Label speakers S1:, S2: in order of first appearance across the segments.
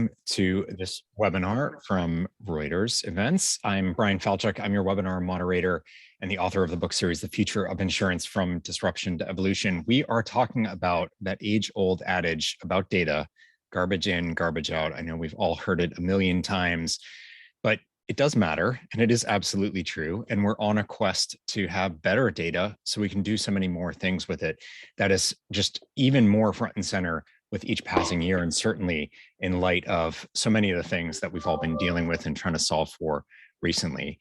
S1: welcome to this webinar from Reuters Events. I'm Brian Falchuk. I'm your webinar moderator and the author of the book series, The Future of Insurance from Disruption to Evolution. We are talking about that age-old adage about data, garbage in, garbage out. I know we've all heard it a million times, but it does matter, and it is absolutely true. And we're on a quest to have better data so we can do so many more things with it. That is just even more front and center with each passing year, and certainly in light of so many of the things that we've all been dealing with and trying to solve for recently.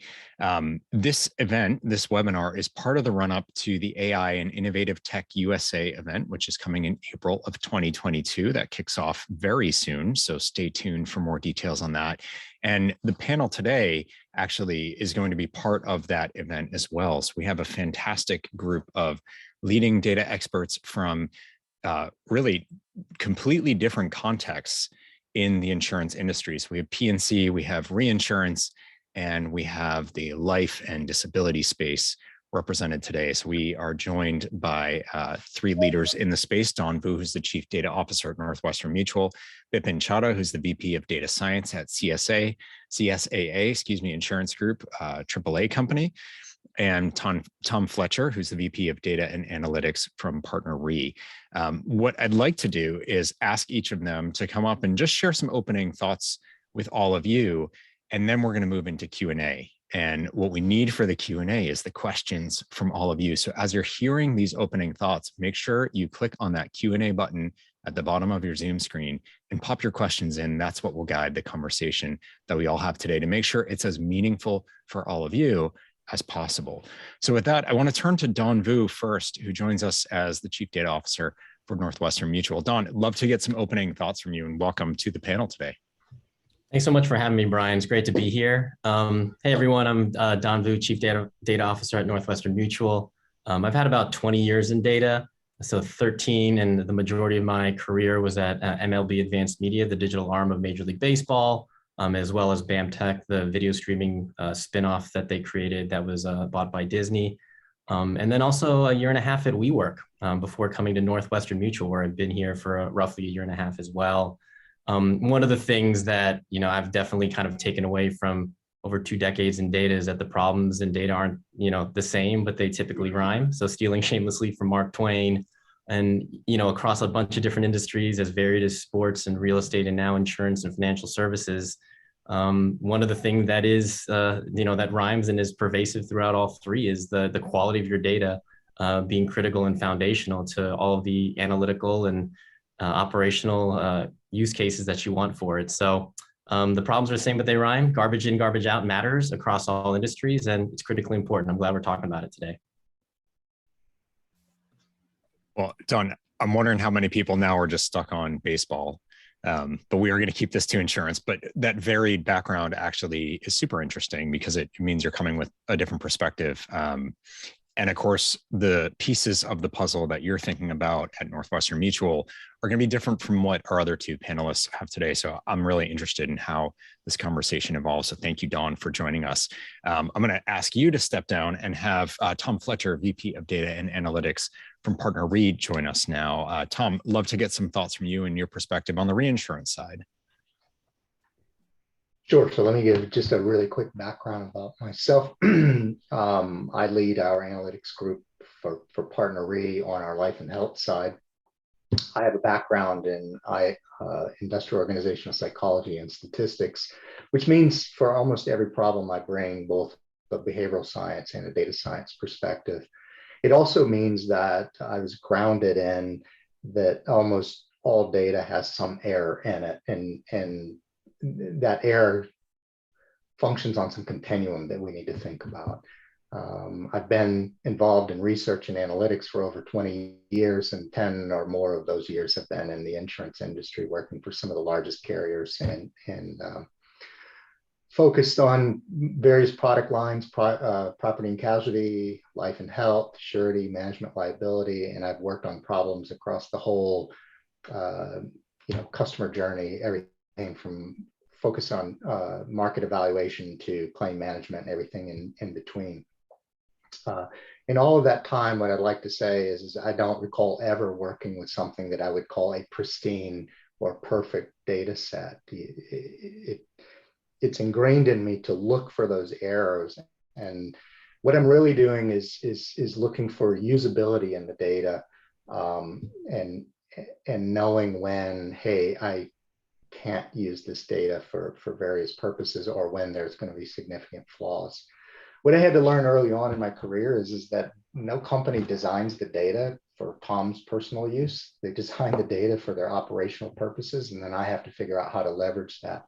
S1: This event, this webinar, is part of the run-up to the AI and Innovative Tech USA event, which is coming in April of 2022. That kicks off very soon, so stay tuned for more details on that. And the panel today actually is going to be part of that event as well. So we have a fantastic group of leading data experts from really completely different contexts in the insurance industry. So we have P&C, we have reinsurance, and we have the life and disability space represented today. So we are joined by three leaders in the space: Don Vu, who's the Chief Data Officer at Northwestern Mutual; Bipin Chadha, who's the VP of Data Science at CSAA, Insurance Group, AAA company; and Tom Fletcher, who's the VP of Data and Analytics from Partner Re. What I'd like to do is ask each of them to come up and just share some opening thoughts with all of you, and then we're going to move into Q&A. And what we need for the Q&A is the questions from all of you. So as you're hearing these opening thoughts, make sure you click on that Q&A button at the bottom of your Zoom screen and pop your questions in. That's what will guide the conversation that we all have today to make sure it's as meaningful for all of you as possible. So with that, I want to turn to Don Vu first, who joins us as the Chief Data Officer for Northwestern Mutual. Don, I'd love to get some opening thoughts from you, and welcome to the panel today.
S2: Thanks so much for having me, Brian. It's great to be here. Hey, everyone. I'm Don Vu, Chief Data Officer at Northwestern Mutual. I've had about 20 years in data, so 13, and the majority of my career was at MLB Advanced Media, the digital arm of Major League Baseball, as well as BAMTech, the video streaming spinoff that they created that was bought by Disney. And then also a year and a half at WeWork before coming to Northwestern Mutual, where I've been here for roughly a year and a half as well. One of the things that I've definitely kind of taken away from over 2 decades in data is that the problems in data aren't the same, but they typically rhyme. So stealing shamelessly from Mark Twain, and across a bunch of different industries as varied as sports and real estate and now insurance and financial services. One of the things that is that rhymes and is pervasive throughout all three is the quality of your data being critical and foundational to all of the analytical and operational use cases that you want for it. So the problems are the same, but they rhyme. Garbage in, garbage out matters across all industries, and it's critically important. I'm glad we're talking about it today.
S1: Well, Don, I'm wondering how many people now are just stuck on baseball, but we are going to keep this to insurance. But that varied background actually is super interesting because it means you're coming with a different perspective. And of course, the pieces of the puzzle that you're thinking about at Northwestern Mutual are going to be different from what our other two panelists have today. So I'm really interested in how this conversation evolves. So thank you, Don, for joining us. I'm going to ask you to step down and have Tom Fletcher, VP of Data and Analytics from Partner Re, join us now. Tom, love to get some thoughts from you and your perspective on the reinsurance side.
S3: Sure. So let me give just a really quick background about myself. I lead our analytics group for Partner Re on our life and health side. I have a background in industrial organizational psychology and statistics, which means for almost every problem I bring both a behavioral science and a data science perspective. It also means that I was grounded in that almost all data has some error in it, and that error functions on some continuum that we need to think about. I've been involved in research and analytics for over 20 years, and 10 or more of those years have been in the insurance industry, working for some of the largest carriers and focused on various product lines, property and casualty, life and health, surety, management liability, and I've worked on problems across the whole customer journey, everything from focus on market evaluation to claim management and everything in between. In all of that time, what I'd like to say is I don't recall ever working with something that I would call a pristine or perfect data set. It's ingrained in me to look for those errors. And what I'm really doing is looking for usability in the data, and knowing when, hey, I can't use this data for various purposes, or when there's going to be significant flaws. What I had to learn early on in my career is that no company designs the data for Tom's personal use. They design the data for their operational purposes, and then I have to figure out how to leverage that.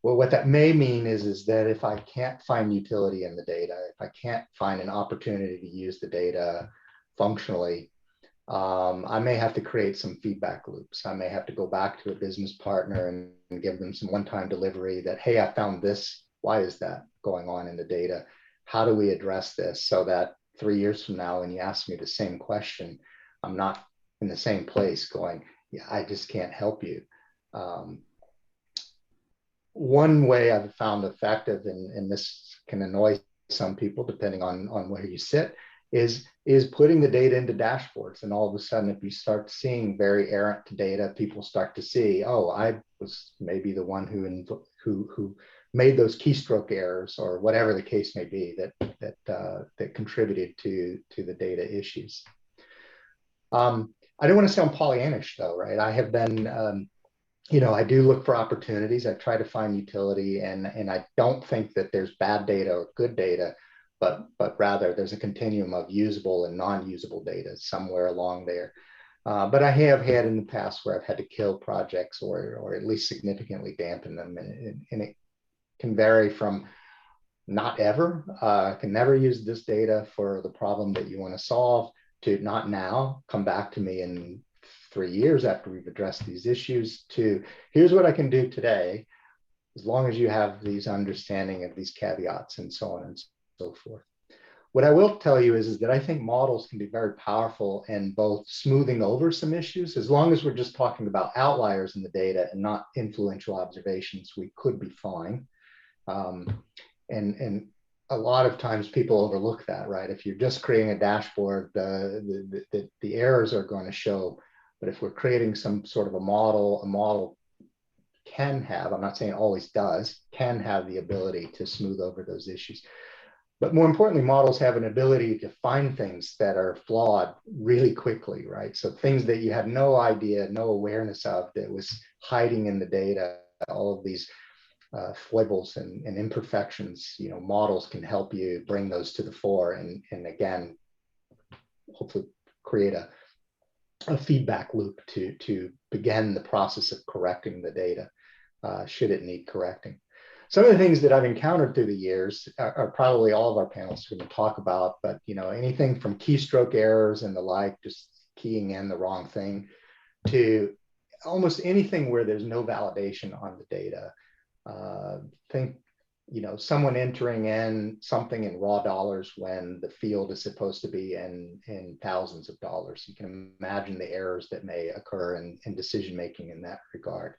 S3: Well, what that may mean is that if I can't find utility in the data, if I can't find an opportunity to use the data functionally, I may have to create some feedback loops. I may have to go back to a business partner and give them some one-time delivery that, hey, I found this. Why is that going on in the data? How do we address this so that 3 years from now, when you ask me the same question, I'm not in the same place going, yeah, I just can't help you. One way I've found effective, and this can annoy some people depending on where you sit, is putting the data into dashboards. And all of a sudden, if you start seeing very errant data, people start to see, oh, I was maybe the one who made those keystroke errors, or whatever the case may be, that contributed to the data issues. I don't want to sound Pollyannish though, right? I have been I do look for opportunities. I try to find utility, and I don't think that there's bad data or good data, but rather there's a continuum of usable and non-usable data somewhere along there. But I have had in the past where I've had to kill projects, or at least significantly dampen them, and it can vary from not ever, can never use this data for the problem that you want to solve, to not now, come back to me in 3 years after we've addressed these issues, to here's what I can do today, as long as you have these understanding of these caveats and so on and so forth. What I will tell you is that I think models can be very powerful in both smoothing over some issues. As long as we're just talking about outliers in the data and not influential observations, we could be fine. And a lot of times people overlook that, right? If you're just creating a dashboard, the errors are going to show. But if we're creating some sort of a model can have, I'm not saying always does, can have the ability to smooth over those issues. But more importantly, models have an ability to find things that are flawed really quickly, right? So things that you had no idea, no awareness of, that was hiding in the data, all of these foibles and imperfections, models can help you bring those to the fore, and again, hopefully create a feedback loop to begin the process of correcting the data, should it need correcting. Some of the things that I've encountered through the years are probably all of our panelists are going to talk about, but anything from keystroke errors and the like, just keying in the wrong thing, to almost anything where there's no validation on the data. Think, someone entering in something in raw dollars when the field is supposed to be in thousands of dollars. You can imagine the errors that may occur in decision making in that regard.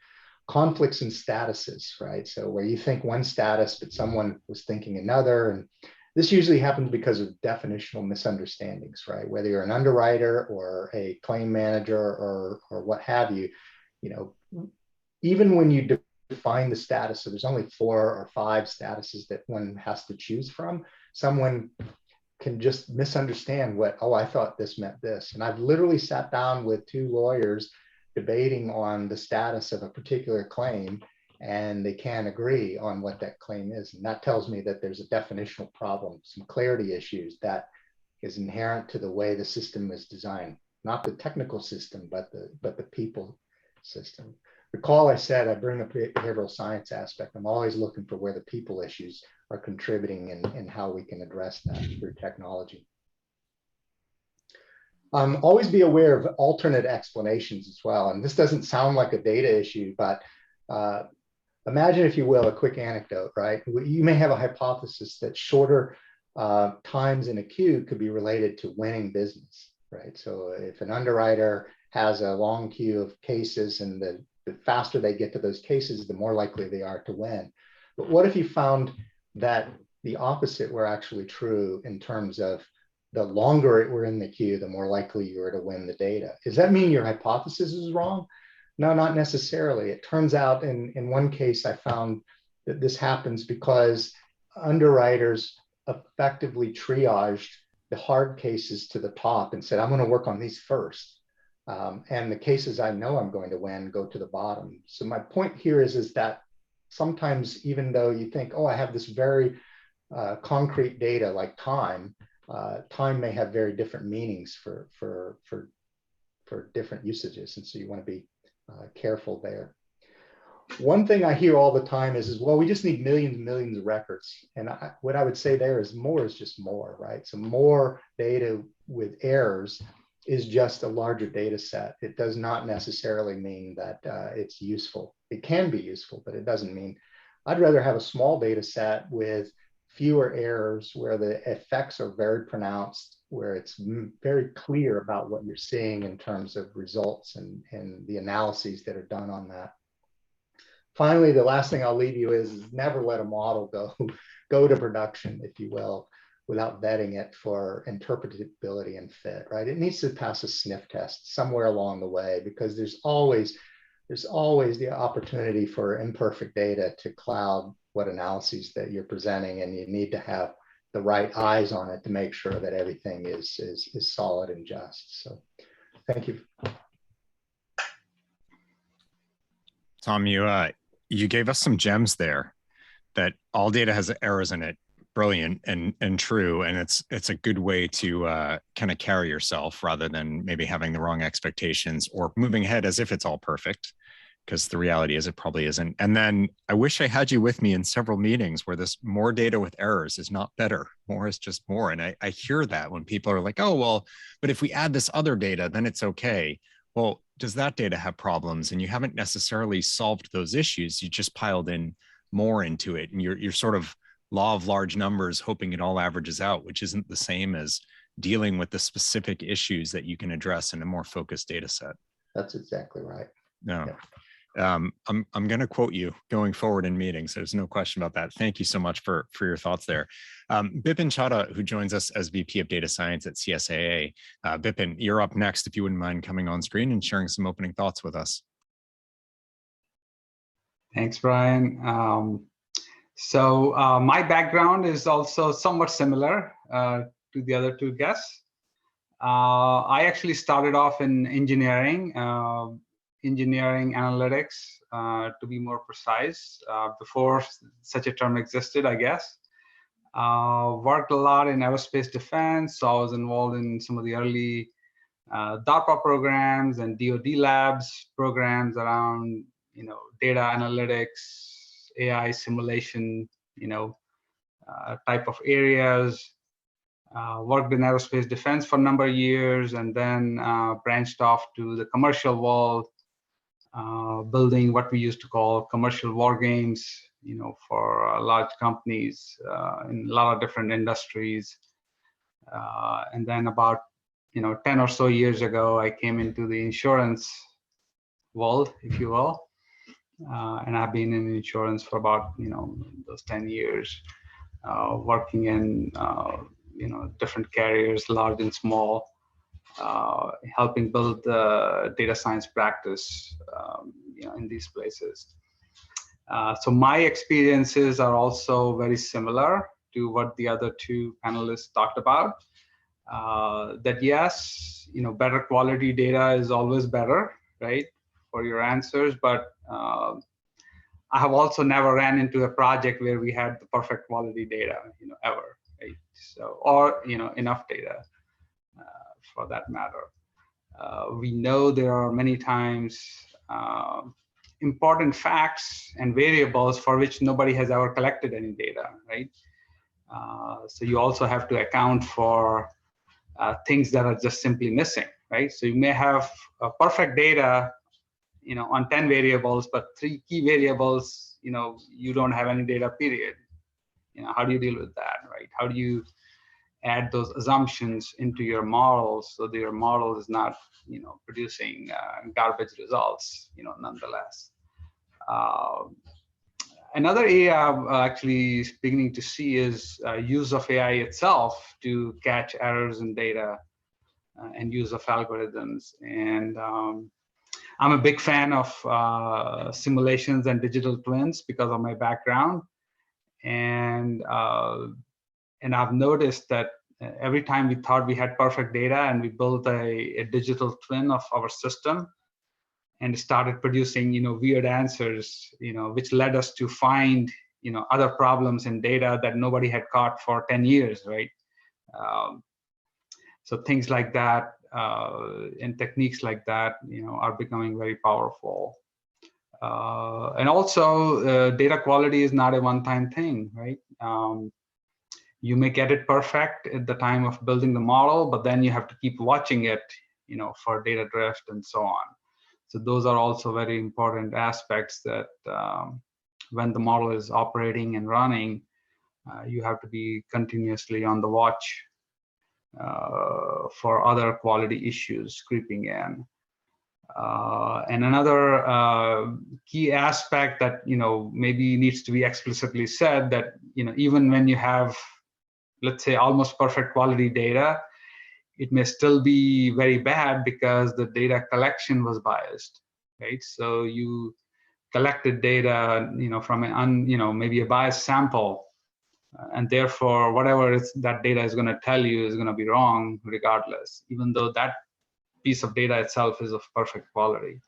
S3: Conflicts in statuses, right? So where you think one status, but someone was thinking another. And this usually happens because of definitional misunderstandings, right? Whether you're an underwriter or a claim manager or what have you, even when you define the status, so there's only 4 or 5 statuses that one has to choose from, someone can just misunderstand I thought this meant this. And I've literally sat down with 2 lawyers debating on the status of a particular claim, and they can't agree on what that claim is. And that tells me that there's a definitional problem, some clarity issues that is inherent to the way the system is designed, not the technical system, but the people system. Recall I said I bring the behavioral science aspect. I'm always looking for where the people issues are contributing and how we can address that through technology. Always be aware of alternate explanations as well. And this doesn't sound like a data issue, but imagine, if you will, a quick anecdote, right? You may have a hypothesis that shorter times in a queue could be related to winning business, right? So if an underwriter has a long queue of cases, and the faster they get to those cases, the more likely they are to win. But what if you found that the opposite were actually true, in terms of the longer it were in the queue, the more likely you were to win the data? Does that mean your hypothesis is wrong? No, not necessarily. It turns out in one case, I found that this happens because underwriters effectively triaged the hard cases to the top and said, I'm going to work on these first. And the cases I know I'm going to win go to the bottom. So my point here is that sometimes, even though you think, oh, I have this very concrete data like time, time may have very different meanings for different usages. And so you want to be careful there. One thing I hear all the time is well, we just need millions and millions of records. And what I would say there is more is just more, right? So more data with errors is just a larger data set. It does not necessarily mean that it's useful. It can be useful, but it doesn't mean. I'd rather have a small data set with fewer errors where the effects are very pronounced, where it's very clear about what you're seeing in terms of results and the analyses that are done on that. Finally, the last thing I'll leave you is never let a model go to production, if you will, without vetting it for interpretability and fit, right? It needs to pass a sniff test somewhere along the way, because there's always the opportunity for imperfect data to cloud what analyses that you're presenting, and you need to have the right eyes on it to make sure that everything is solid and just. So thank you.
S1: Tom, you gave us some gems there, that all data has errors in it. Brilliant and true. And it's a good way to kind of carry yourself rather than maybe having the wrong expectations or moving ahead as if it's all perfect, because the reality is it probably isn't. And then I wish I had you with me in several meetings where this more data with errors is not better. More is just more. And I hear that when people are like, oh, well, but if we add this other data, then it's okay. Well, does that data have problems? And you haven't necessarily solved those issues. You just piled in more into it. And you're sort of law of large numbers, hoping it all averages out, which isn't the same as dealing with the specific issues that you can address in a more focused data set.
S3: That's exactly right.
S1: No.
S3: Yeah.
S1: I'm going to quote you going forward in meetings. There's no question about that. Thank you so much for your thoughts there. Bipin Chadha, who joins us as VP of Data Science at CSAA. Bipin, you're up next, if you wouldn't mind coming on screen and sharing some opening thoughts with us.
S4: Thanks, Brian. So my background is also somewhat similar to the other two guests. I actually started off in engineering analytics, to be more precise, before such a term existed, I guess. Worked a lot in aerospace defense, so I was involved in some of the early DARPA programs and DoD labs programs around, data analytics, AI simulation, type of areas. Worked in aerospace defense for a number of years, and then branched off to the commercial world, building what we used to call commercial war games, for large companies in a lot of different industries. And then about 10 or so years ago, I came into the insurance world, if you will. And I've been in insurance for about those 10 years, working in different carriers, large and small, helping build the data science practice in these places. So my experiences are also very similar to what the other two panelists talked about. That yes, better quality data is always better, right, for your answers, but I have also never ran into a project where we had the perfect quality data, ever, right? So, or enough data for that matter. We know there are many times important facts and variables for which nobody has ever collected any data, right? So you also have to account for things that are just simply missing, right? So you may have perfect data on 10 variables, but 3 key variables, you don't have any data, period. How do you deal with that, right? How do you add those assumptions into your models so that your model is not, producing garbage results, nonetheless. Another area I'm actually beginning to see is use of AI itself to catch errors in data and use of algorithms. And I'm a big fan of simulations and digital twins because of my background. And I've noticed that every time we thought we had perfect data and we built a digital twin of our system and started producing, weird answers, which led us to find, other problems in data that nobody had caught for 10 years, right? So things like that and techniques like that, are becoming very powerful. And also, data quality is not a one-time thing, right? You may get it perfect at the time of building the model, but then you have to keep watching it, for data drift and so on. So those are also very important aspects that when the model is operating and running, you have to be continuously on the watch for other quality issues creeping in. And another key aspect that maybe needs to be explicitly said, that even when you have, let's say, almost perfect quality data, it may still be very bad because the data collection was biased, right? So you collected data from an maybe a biased sample, and therefore whatever that data is going to tell you is going to be wrong regardless, even though that piece of data itself is of perfect quality.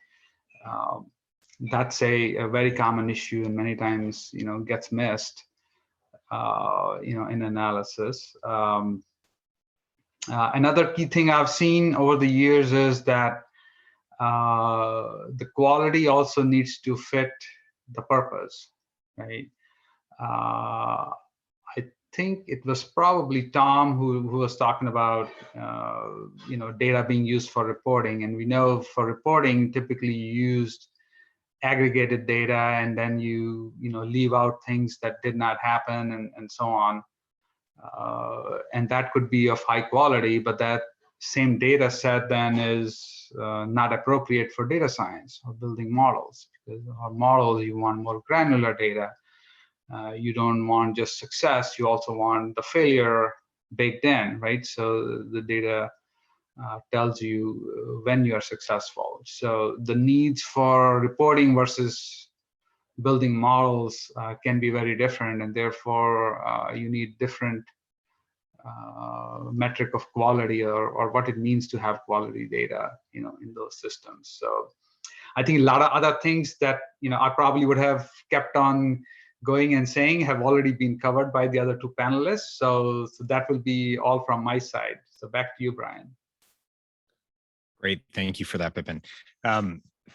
S4: That's a very common issue, and many times gets missed in analysis. Another key thing I've seen over the years is that the quality also needs to fit the purpose, right? I think it was probably Tom who was talking about data being used for reporting, and we know for reporting typically you used aggregated data, and then you leave out things that did not happen and so on, and that could be of high quality, but that same data set then is not appropriate for data science or building models, because our models, you want more granular data. You don't want just success, you also want the failure baked in, right? So the data tells you when you are successful. So the needs for reporting versus building models can be very different, and therefore you need different metric of quality or what it means to have quality data in those systems. So I think a lot of other things that I probably would have kept on going and saying have already been covered by the other two panelists. So that will be all from my side. So back to you, Brian.
S1: Great, thank you for that, Bipin.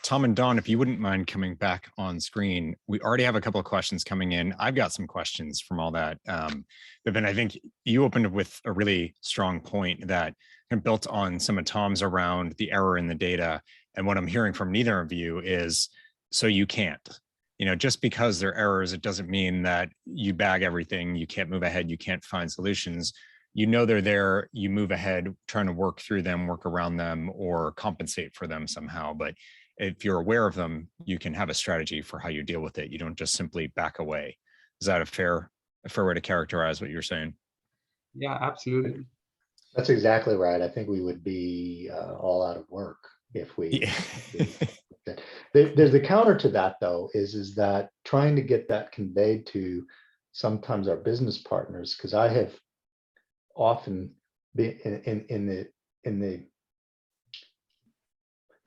S1: Tom and Dawn, if you wouldn't mind coming back on screen, we already have a couple of questions coming in. I've got some questions from all that. Bipin, I think you opened with a really strong point that built on some of Tom's around the error in the data. And what I'm hearing from neither of you is, so you can't. Just because they're errors, it doesn't mean that you bag everything, you can't move ahead, you can't find solutions. They're there, you move ahead, trying to work through them, work around them, or compensate for them somehow. But if you're aware of them, you can have a strategy for how you deal with it. You don't just simply back away. Is that a fair way to characterize what you're saying?
S4: Yeah, absolutely.
S3: That's exactly right. I think we would be all out of work if we. Yeah. There's the counter to that, though, is that trying to get that conveyed to sometimes our business partners, because I have often been in the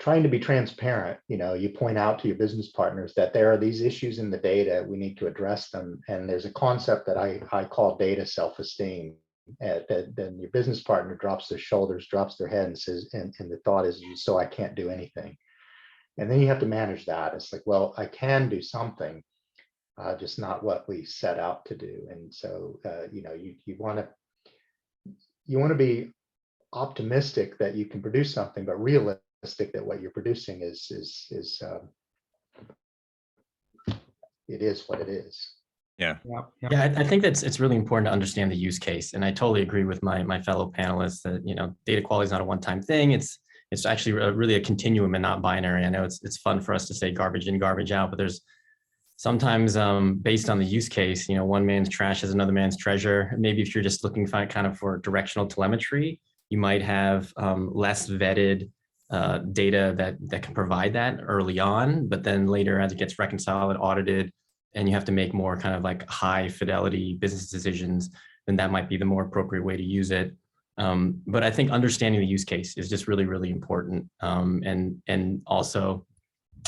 S3: trying to be transparent. You point out to your business partners that there are these issues in the data, we need to address them, and there's a concept that I call data self-esteem. Then your business partner drops their shoulders, drops their head, and says, and the thought is, so I can't do anything. And then you have to manage that. It's like, well, I can do something, just not what we set out to do. And so, you want to be optimistic that you can produce something, but realistic that what you're producing is it is what it is.
S1: Yeah.
S2: Yeah, I think it's really important to understand the use case, and I totally agree with my fellow panelists that data quality is not a one-time thing. It's actually really a continuum and not binary. I know it's fun for us to say garbage in, garbage out, but there's sometimes based on the use case, one man's trash is another man's treasure. Maybe if you're just looking kind of for directional telemetry, you might have less vetted data that can provide that early on, but then later as it gets reconciled and audited, and you have to make more kind of like high fidelity business decisions, then that might be the more appropriate way to use it. But I think understanding the use case is just really, really important. And also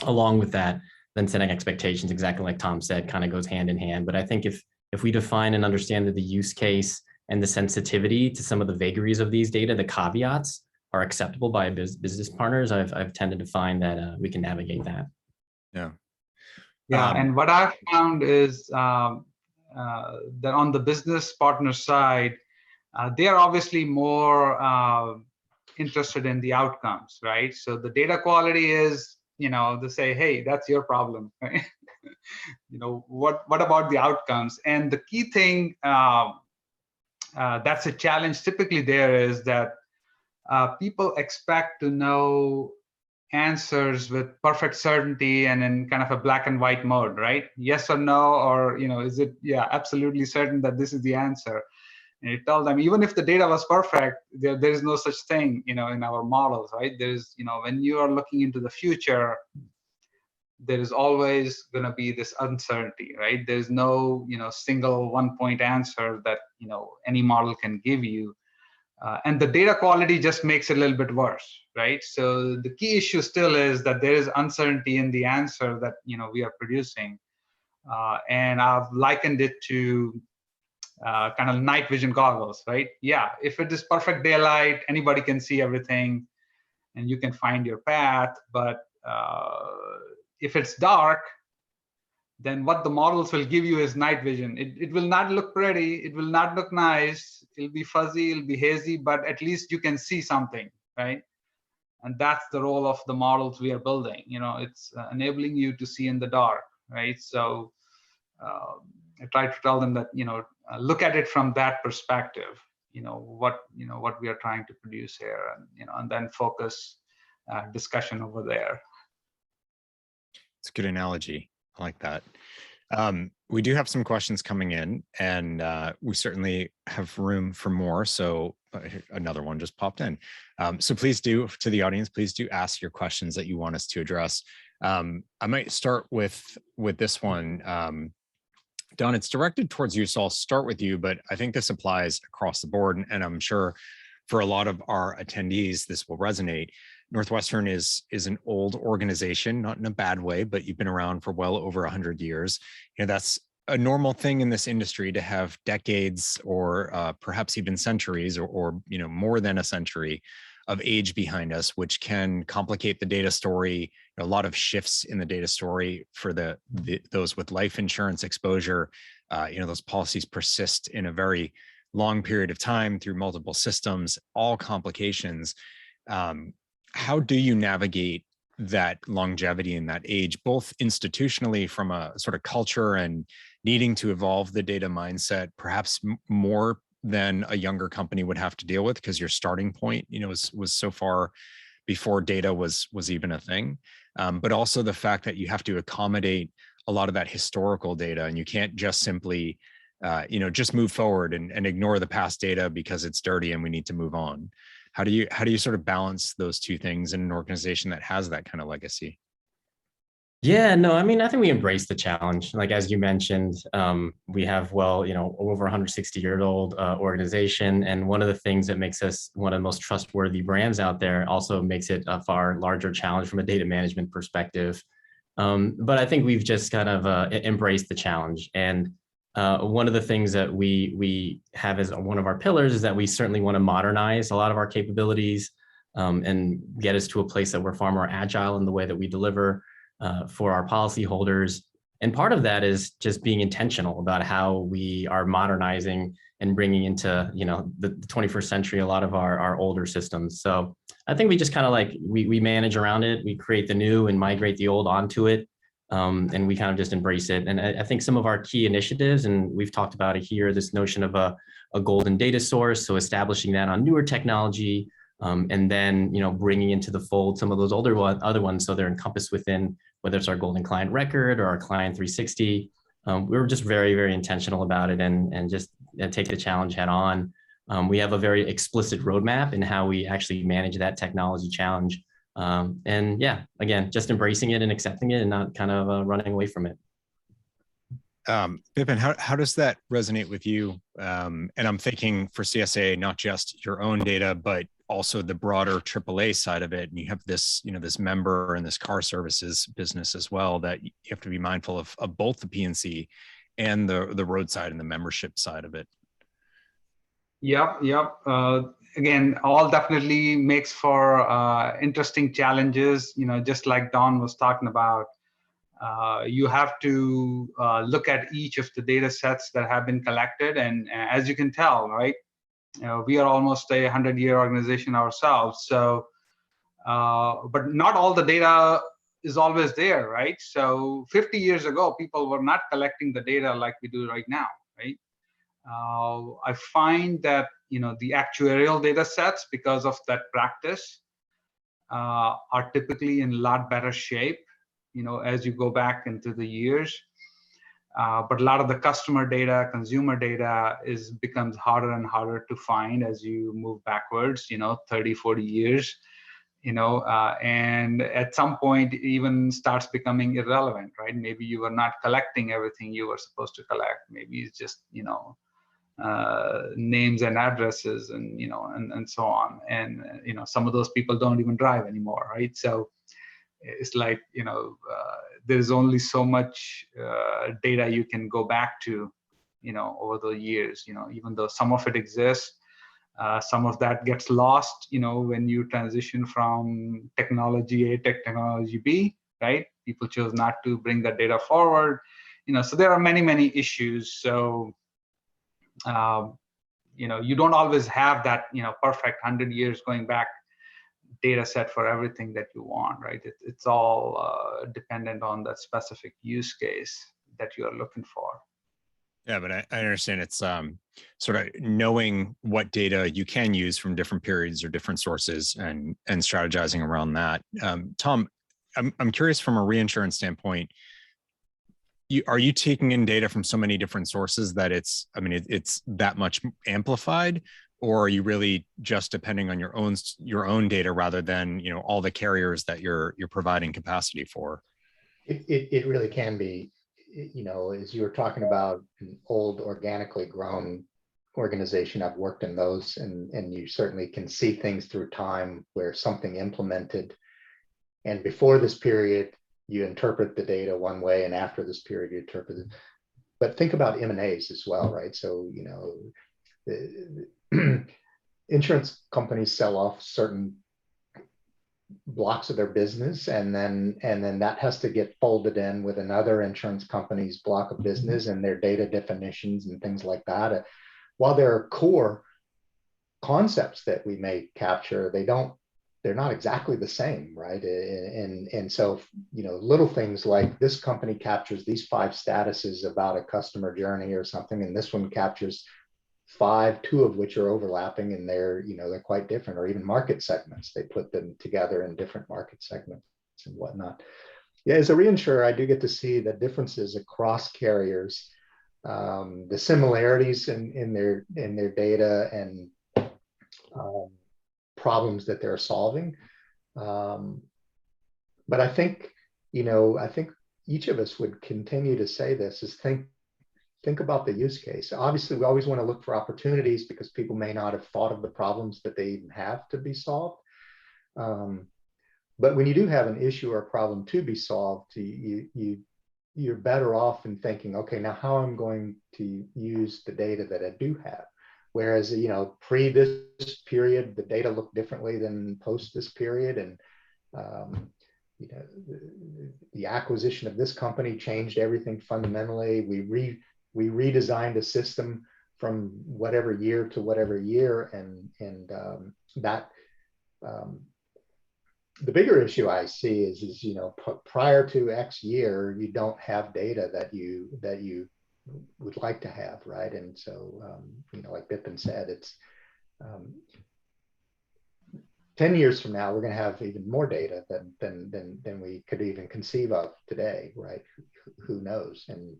S2: along with that, then setting expectations, exactly like Tom said, kind of goes hand in hand. But I think if we define and understand that the use case and the sensitivity to some of the vagaries of these data, the caveats, are acceptable by business partners, I've tended to find that we can navigate that.
S1: Yeah.
S4: Yeah, and what I've found is that on the business partner side, they are obviously more interested in the outcomes, right? So the data quality is, they say, hey, that's your problem, right? What about the outcomes? And the key thing that's a challenge typically there is that people expect to know answers with perfect certainty and in kind of a black and white mode, right? Yes or no, or is it absolutely certain that this is the answer? And you tell them, even if the data was perfect, there is no such thing, in our models, right? There's, when you are looking into the future, there is always going to be this uncertainty, right? There's no, single 1-point answer that, any model can give you. And the data quality just makes it a little bit worse, right? So the key issue still is that there is uncertainty in the answer that, we are producing. And I've likened it to kind of night vision goggles, right? Yeah, if it is perfect daylight, anybody can see everything and you can find your path. But if it's dark, then what the models will give you is night vision. It will not look pretty, it will not look nice, it'll be fuzzy, it'll be hazy, but at least you can see something, right? And that's the role of the models we are building. It's enabling you to see in the dark, right? So I try to tell them that, look at it from that perspective, what we are trying to produce here, and, and then focus discussion over there.
S1: It's a good analogy. I like that. We do have some questions coming in, and we certainly have room for more. So another one just popped in. So please do, to the audience, please do ask your questions that you want us to address. I might start with this one. Don, it's directed towards you, so I'll start with you, but I think this applies across the board, and I'm sure for a lot of our attendees, this will resonate. Northwestern is an old organization, not in a bad way, but you've been around for well over 100 years. That's a normal thing in this industry to have decades or perhaps even centuries or more than a century of age behind us, which can complicate the data story. A lot of shifts in the data story for those with life insurance exposure. Those policies persist in a very long period of time through multiple systems, all complications. How do you navigate that longevity and that age, both institutionally from a sort of culture and needing to evolve the data mindset, perhaps more than a younger company would have to deal with because your starting point, was so far before data was even a thing, but also the fact that you have to accommodate a lot of that historical data, and you can't just simply, just move forward and ignore the past data because it's dirty and we need to move on. How do you sort of balance those two things in an organization that has that kind of legacy?
S2: Yeah, no, I mean, I think we embrace the challenge. Like, as you mentioned, we have, over 160-year-old organization. And one of the things that makes us one of the most trustworthy brands out there also makes it a far larger challenge from a data management perspective. But I think we've just kind of embraced the challenge. And one of the things that we have as one of our pillars is that we certainly want to modernize a lot of our capabilities and get us to a place that we're far more agile in the way that we deliver for our policyholders. And part of that is just being intentional about how we are modernizing and bringing into, the 21st century, a lot of our older systems. So I think we just kind of we manage around it. We create the new and migrate the old onto it. And we kind of just embrace it. And I think some of our key initiatives, and we've talked about it here, this notion of a golden data source. So establishing that on newer technology, and then, bringing into the fold some of those other ones. So they're encompassed within, whether it's our golden client record or our client 360. We were just very, very intentional about it and just take the challenge head on. We have a very explicit roadmap in how we actually manage that technology challenge. And yeah, again, just embracing it and accepting it and not kind of running away from it.
S1: Vipin, how does that resonate with you? And I'm thinking for CSA, not just your own data, but also the broader AAA side of it. And you have this, this member and this car services business as well, that you have to be mindful of both the P&C and the roadside and the membership side of it.
S4: Yep. Again, all definitely makes for interesting challenges. Just like Don was talking about, you have to look at each of the data sets that have been collected, and as you can tell, right, we are almost a 100-year organization ourselves. So, but not all the data is always there, right? So 50 years ago, people were not collecting the data like we do right now, right? I find that the actuarial data sets, because of that practice, are typically in a lot better shape as you go back into the years. But a lot of the customer data, consumer data becomes harder and harder to find as you move backwards 30, 40 years. And at some point it even starts becoming irrelevant, right? Maybe you were not collecting everything you were supposed to collect. Maybe it's just names and addresses and and so on, and some of those people don't even drive anymore, right? So it's like there's only so much data you can go back to over the years, even though some of it exists. Some of that gets lost when you transition from technology A to technology B, right? People chose not to bring that data forward, so there are many issues. So you don't always have that perfect 100 years going back data set for everything that you want, right? It's all dependent on that specific use case that you are looking for.
S1: Yeah, but I understand it's sort of knowing what data you can use from different periods or different sources and strategizing around that. Tom, I'm curious from a reinsurance standpoint, are you taking in data from so many different sources that it's that much amplified, or are you really just depending on your own data rather than all the carriers that you're providing capacity for?
S3: It really can be, as you were talking about an old organically grown organization, I've worked in those, and you certainly can see things through time where something implemented, and before this period you interpret the data one way, and after this period you interpret it. But think about M&As as well, right? So the insurance companies sell off certain blocks of their business, and then that has to get folded in with another insurance company's block of business and their data definitions and things like that. While there are core concepts that we may capture, they're not exactly the same, right? And so little things like this company captures these 5 statuses about a customer journey or something, and this one captures 5, 2 of which are overlapping, and they're quite different, or even market segments. They put them together in different market segments and whatnot. Yeah, as a reinsurer, I do get to see the differences across carriers, the similarities in their data and problems that they're solving. But I think each of us would continue to say this, is think about the use case. Obviously, we always want to look for opportunities because people may not have thought of the problems that they even have to be solved. But when you do have an issue or a problem to be solved, you're better off in thinking, okay, now how I'm going to use the data that I do have. Whereas, pre this period, the data looked differently than post this period. And, the acquisition of this company changed everything fundamentally. We redesigned a system from whatever year to whatever year. And that, the bigger issue I see is prior to X year, you don't have data that you would like to have, right? And so, like Bipin said, it's 10 years from now, we're going to have even more data than we could even conceive of today, right? Who knows? And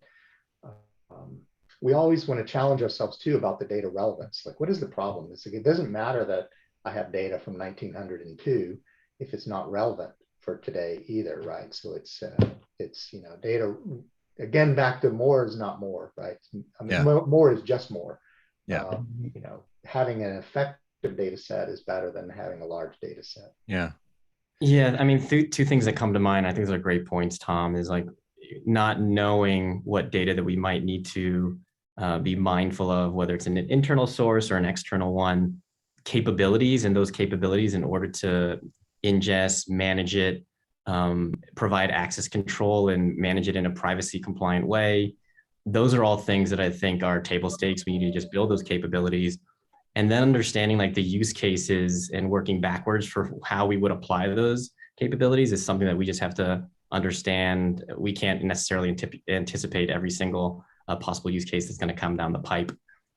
S3: we always want to challenge ourselves too about the data relevance. Like, what is the problem? It doesn't matter that I have data from 1902. if it's not relevant for today either, right? So it's data, again, back to more is not more, right? I mean, more is just more.
S1: Yeah.
S3: Having an effective data set is better than having a large data set.
S2: Yeah. I mean, two things that come to mind, I think those are great points, Tom, is like not knowing what data that we might need to be mindful of, whether it's an internal source or an external one, capabilities, and those capabilities in order to ingest, manage it, provide access control and manage it in a privacy compliant way. Those are all things that I think are table stakes. We need to just build those capabilities. And then understanding like the use cases and working backwards for how we would apply those capabilities is something that we just have to understand. We can't necessarily anticipate every single possible use case that's going to come down the pipe.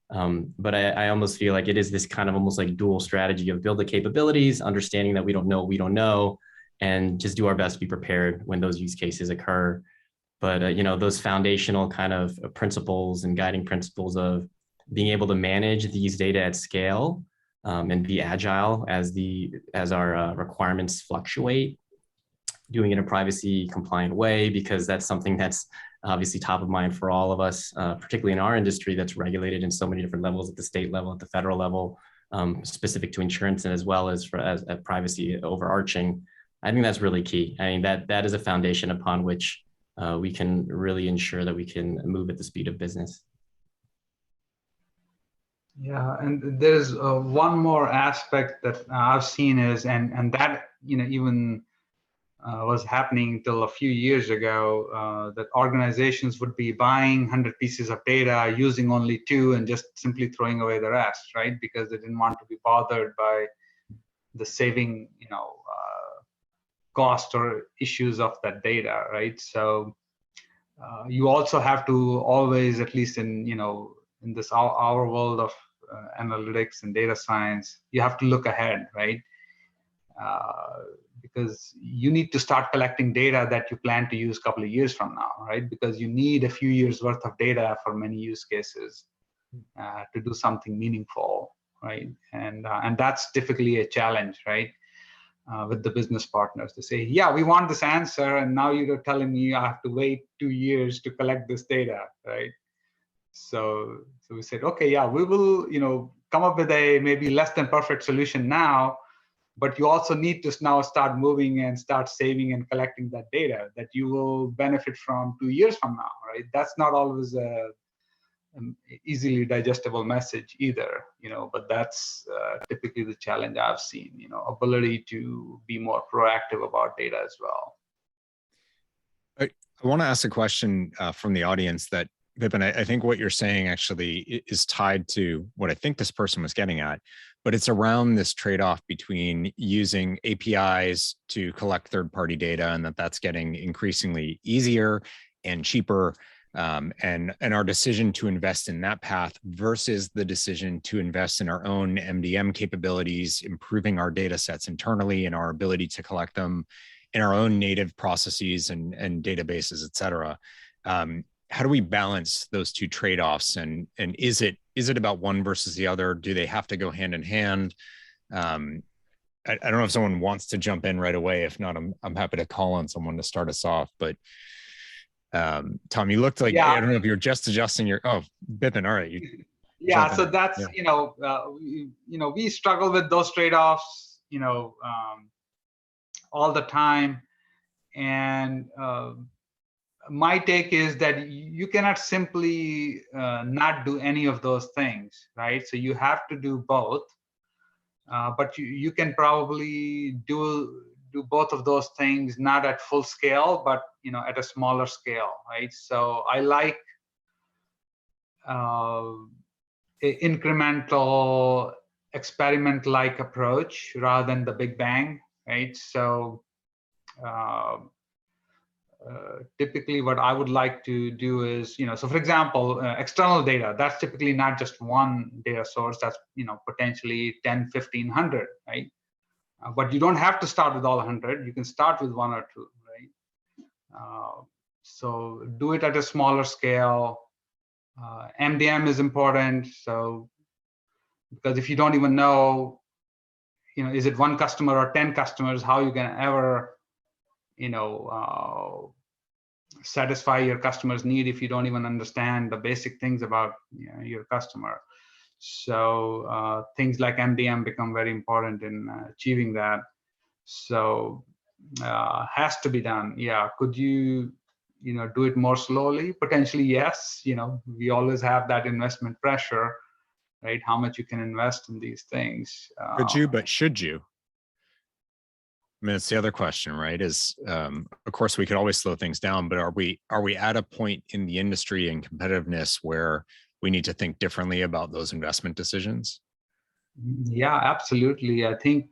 S2: But I almost feel like it is this kind of almost like dual strategy of build the capabilities, understanding that we don't know what we don't know, and just do our best to be prepared when those use cases occur. But those foundational kind of principles and guiding principles of being able to manage these data at scale and be agile as our requirements fluctuate, doing it in a privacy compliant way, because that's something that's obviously top of mind for all of us, particularly in our industry that's regulated in so many different levels, at the state level, at the federal level, specific to insurance, and as well as as privacy overarching. I think that's really key. I mean, that is a foundation upon which we can really ensure that we can move at the speed of business.
S4: Yeah, and there's one more aspect that I've seen is, and that even was happening till a few years ago, that organizations would be buying 100 pieces of data, using only 2, and just simply throwing away the rest, right? Because they didn't want to be bothered by the saving, cost or issues of that data, right? So you also have to always, at least in this our world of analytics and data science, you have to look ahead, right? Because you need to start collecting data that you plan to use a couple of years from now, right? Because you need a few years worth of data for many use cases to do something meaningful, right? And that's typically a challenge, right? With the business partners to say, yeah, we want this answer, and now you're telling me I have to wait 2 years to collect this data, right? So we said, okay, yeah, we will, come up with a maybe less than perfect solution now, but you also need to now start moving and start saving and collecting that data that you will benefit from 2 years from now, right? That's not always an easily digestible message either, but that's typically the challenge I've seen, ability to be more proactive about data as well.
S1: I want to ask a question from the audience that, Vipin, I think what you're saying actually is tied to what I think this person was getting at, but it's around this trade-off between using APIs to collect third-party data, and that's getting increasingly easier and cheaper, and our decision to invest in that path versus the decision to invest in our own MDM capabilities, improving our data sets internally and our ability to collect them in our own native processes and databases, et cetera. How do we balance those two trade-offs? And is it about one versus the other? Do they have to go hand in hand? I don't know if someone wants to jump in right away. If not, I'm happy to call on someone to start us off. But Tom, you looked like, yeah. I don't know if you're just adjusting your, Bipin, all right.
S4: Yeah, so that's, we struggle with those trade-offs, all the time. And my take is that you cannot simply not do any of those things, right? So you have to do both, but you can probably do both of those things, not at full scale, but at a smaller scale, right? So I like an incremental experiment-like approach rather than the big bang, right? So typically what I would like to do is, so for example, external data, that's typically not just one data source, that's, potentially 10, 1,500, right? But you don't have to start with all 100. You can start with 1 or 2, right? So do it at a smaller scale. MDM is important. So, because if you don't even know, is it one customer or 10 customers? How you can ever, satisfy your customer's need if you don't even understand the basic things about your customer. So things like MDM become very important in achieving that. So has to be done. Yeah. Could you, do it more slowly? Potentially, yes. We always have that investment pressure, right? How much you can invest in these things.
S1: Could you, but should you? I mean, it's the other question, right? Is of course we could always slow things down, but are we at a point in the industry and competitiveness where we need to think differently about those investment decisions?
S4: Yeah, absolutely. I think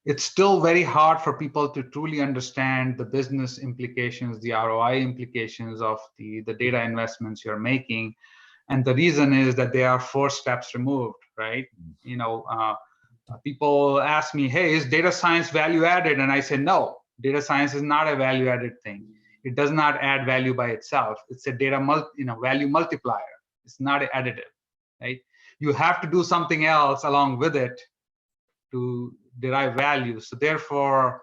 S4: it's still very hard for people to truly understand the business implications, the ROI implications of the data investments you're making. And the reason is that they are 4 steps removed, right? People ask me, hey, is data science value added? And I say, no, data science is not a value added thing. It does not add value by itself. It's a value multiplier. It's not additive, right? You have to do something else along with it to derive value. So therefore,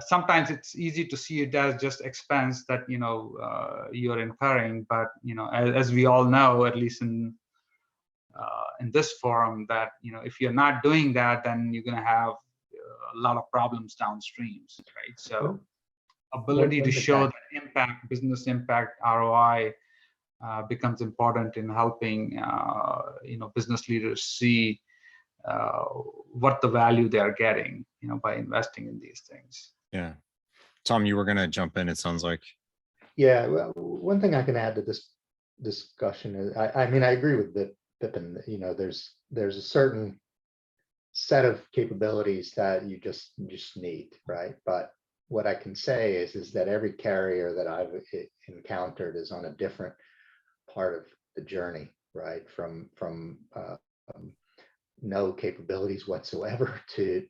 S4: sometimes it's easy to see it as just expense that you're incurring. But as we all know, at least in this forum, that if you're not doing that, then you're going to have a lot of problems downstreams, right? So ability to show that impact, business impact, ROI becomes important in helping business leaders see what the value they are getting by investing in these things.
S1: Yeah. Tom, you were going to jump in, it sounds like.
S3: Yeah, well, one thing I can add to this discussion is, I mean, I agree with Bipin. There's a certain set of capabilities that you just need, right? But what I can say is that every carrier that I've encountered is on a different part of the journey, right? From no capabilities whatsoever to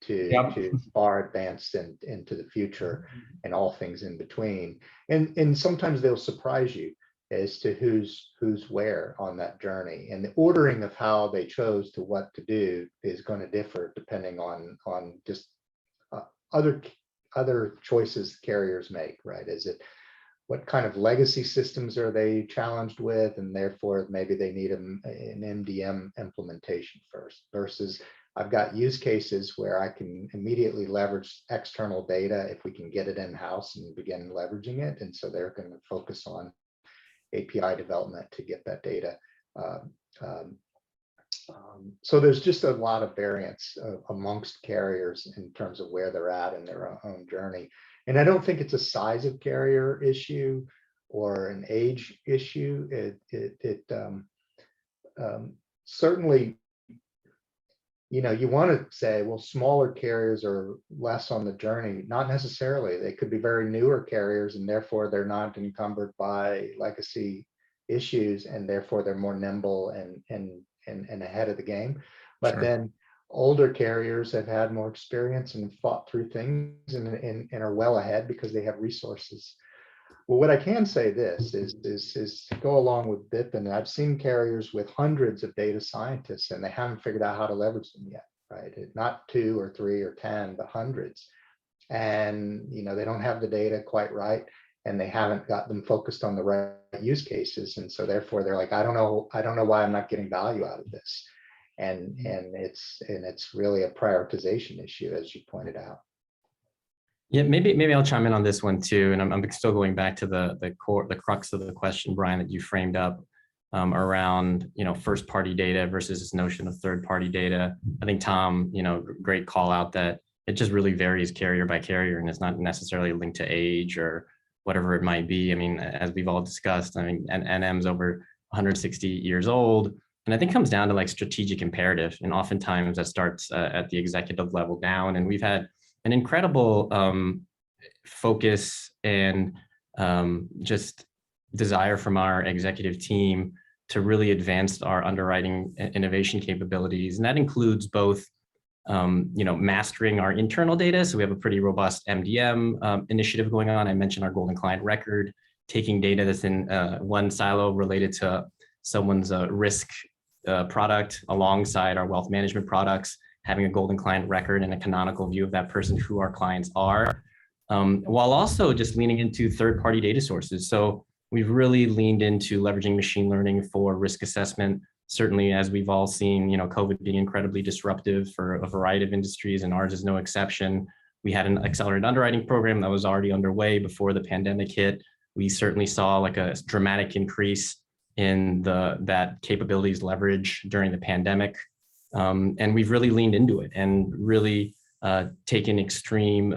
S3: far advanced and into the future and all things in between. And sometimes they'll surprise you as to who's where on that journey, and the ordering of how they chose to what to do is going to differ depending on just other choices carriers make, right? Is it what kind of legacy systems are they challenged with, and therefore maybe they need an MDM implementation first, versus I've got use cases where I can immediately leverage external data if we can get it in-house and begin leveraging it. And so they're going to focus on API development to get that data. So there's just a lot of variance amongst carriers in terms of where they're at in their own journey. And I don't think it's a size of carrier issue or an age issue. It certainly, you want to say, well, smaller carriers are less on the journey. Not necessarily. They could be very newer carriers, and therefore they're not encumbered by legacy issues, and therefore they're more nimble and ahead of the game. But
S1: Sure.
S3: then older carriers have had more experience and fought through things and are well ahead because they have resources. Well, what I can say this is to go along with Bipin, I've seen carriers with hundreds of data scientists and they haven't figured out how to leverage them yet, right? Not 2 or 3 or 10, but hundreds. And they don't have the data quite right, and they haven't got them focused on the right use cases. And so therefore they're like, I don't know why I'm not getting value out of this. And it's really a prioritization issue, as you pointed out.
S2: Yeah, maybe I'll chime in on this one too. And I'm still going back to the crux of the question, Brian, that you framed up around first party data versus this notion of third party data. I think Tom, great call out that it just really varies carrier by carrier, and it's not necessarily linked to age or whatever it might be. I mean, as we've all discussed, I mean, NM's over 160 years old. And I think it comes down to like strategic imperative. And oftentimes that starts at the executive level down. And we've had an incredible focus and just desire from our executive team to really advance our underwriting innovation capabilities. And that includes both mastering our internal data. So we have a pretty robust MDM initiative going on. I mentioned our golden client record, taking data that's in one silo related to someone's risk product alongside our wealth management products, having a golden client record and a canonical view of that person who our clients are, while also just leaning into third-party data sources. So we've really leaned into leveraging machine learning for risk assessment. Certainly, as we've all seen, COVID being incredibly disruptive for a variety of industries, and ours is no exception. We had an accelerated underwriting program that was already underway before the pandemic hit. We certainly saw like a dramatic increase in that capabilities leverage during the pandemic. And we've really leaned into it and really taken extreme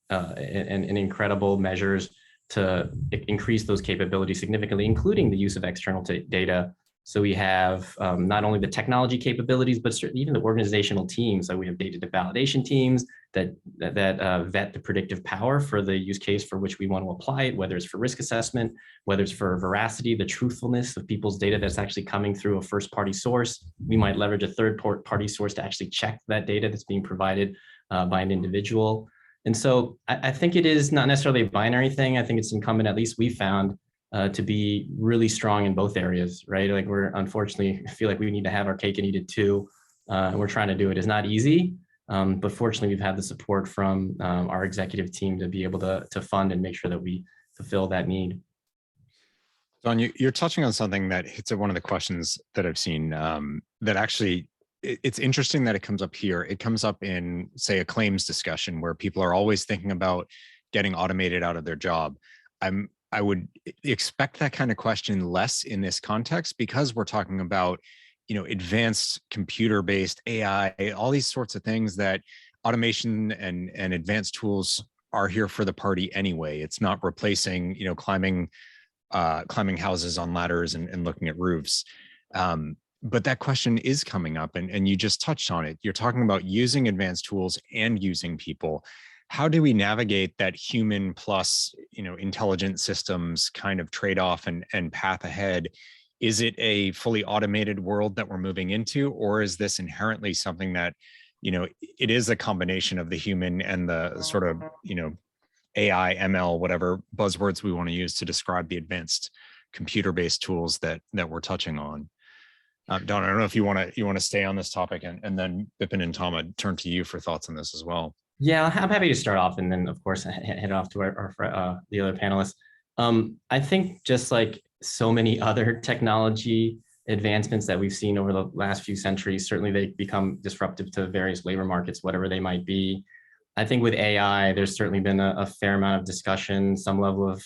S2: and incredible measures to increase those capabilities significantly, including the use of external data. So we have not only the technology capabilities, but certainly even the organizational teams. So we have data validation teams that vet the predictive power for the use case for which we want to apply it, whether it's for risk assessment, whether it's for veracity, the truthfulness of people's data that's actually coming through a first-party source. We might leverage a third-party source to actually check that data that's being provided by an individual. And so I think it is not necessarily a binary thing. I think it's incumbent, at least we found, to be really strong in both areas, right? Like we're unfortunately feel like we need to have our cake and eat it too. And we're trying to do it. It's not easy, but fortunately we've had the support from our executive team to be able to fund and make sure that we fulfill that need.
S1: Don, you're touching on something that hits at one of the questions that I've seen that actually, it's interesting that it comes up here. It comes up in, say, a claims discussion where people are always thinking about getting automated out of their job. I would expect that kind of question less in this context because we're talking about, advanced computer-based AI, all these sorts of things that automation and advanced tools are here for the party anyway. It's not replacing, climbing houses on ladders and looking at roofs. But that question is coming up, and you just touched on it. You're talking about using advanced tools and using people. How do we navigate that human plus, intelligent systems kind of trade-off and path ahead? Is it a fully automated world that we're moving into, or is this inherently something that, it is a combination of the human and the sort of, AI, ML, whatever buzzwords we want to use to describe the advanced computer-based tools that we're touching on? Don, I don't know if you want to stay on this topic, and then Bipin and Tom, I'd turn to you for thoughts on this as well.
S2: Yeah, I'm happy to start off, and then of course head off to the other panelists. I think just like so many other technology advancements that we've seen over the last few centuries, certainly they become disruptive to various labor markets, whatever they might be. I think with AI, there's certainly been a fair amount of discussion, some level of